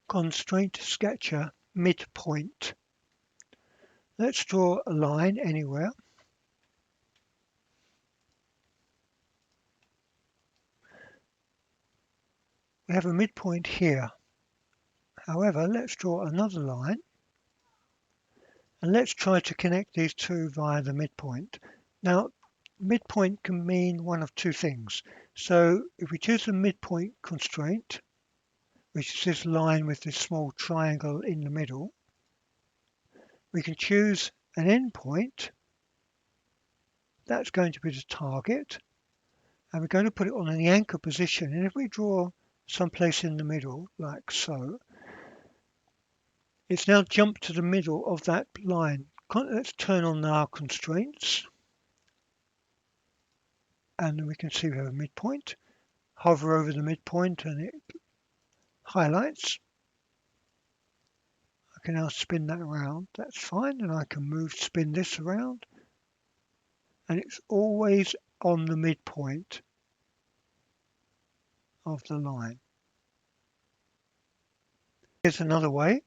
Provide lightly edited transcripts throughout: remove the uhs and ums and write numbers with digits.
Constraint Sketcher Midpoint. Let's draw a line anywhere. We have a midpoint here. However, let's draw another line and let's try to connect these two via the midpoint. Now, midpoint can mean one of two things. So if we choose the midpoint constraint, which is this line with this small triangle in the middle, we can choose an endpoint. That's going to be the target, and we're going to put it on the anchor position. And if we draw someplace in the middle, like so, it's now jumped to the middle of that line. Let's turn on our constraints, and then we can see we have a midpoint. Hover over the midpoint and it highlights. I can now spin that around. That's fine, and I can spin this around, and it's always on the midpoint of the line. Here's another way.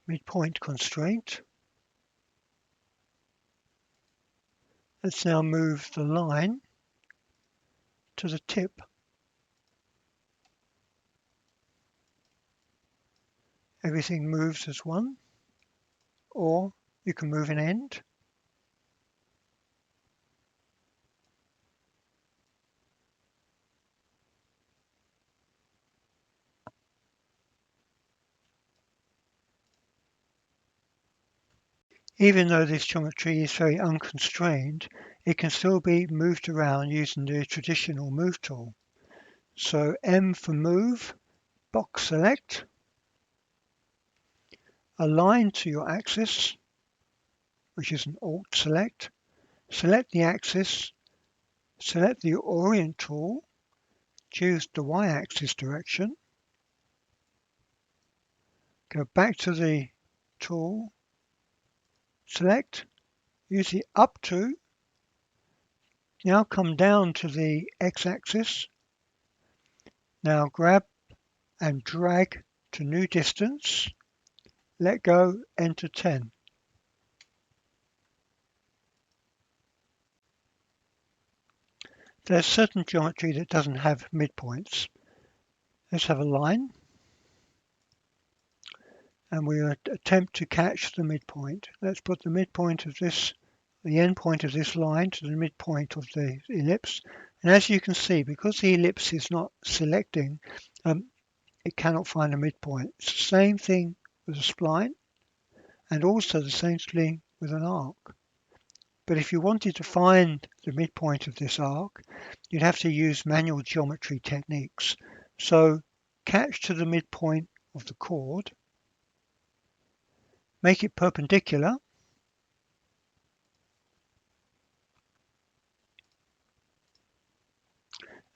Midpoint constraint. Let's now move the line to the tip. Everything moves as one, or you can move an end. Even though this geometry is very unconstrained, it can still be moved around using the traditional move tool. So M for move, box select, align to your axis, which is an alt select, select the axis, select the orient tool, choose the y-axis direction, go back to the tool, select, use the up to, now come down to the x-axis, now grab and drag to new distance, let go, enter 10. There's certain geometry that doesn't have midpoints. Let's have a line, and we attempt to catch the midpoint. Let's put the midpoint of this, the end point of this line to the midpoint of the ellipse. And as you can see, because the ellipse is not selecting, it cannot find a midpoint. It's the same thing with a spline, and also the same thing with an arc. But if you wanted to find the midpoint of this arc, you'd have to use manual geometry techniques. So catch to the midpoint of the chord, make it perpendicular,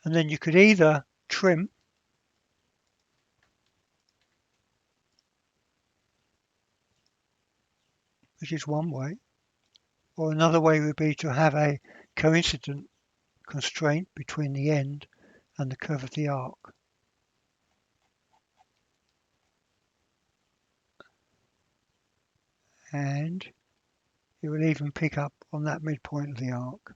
and then you could either trim, which is one way, or another way would be to have a coincident constraint between the end and the curve of the arc. And it will even pick up on that midpoint of the arc.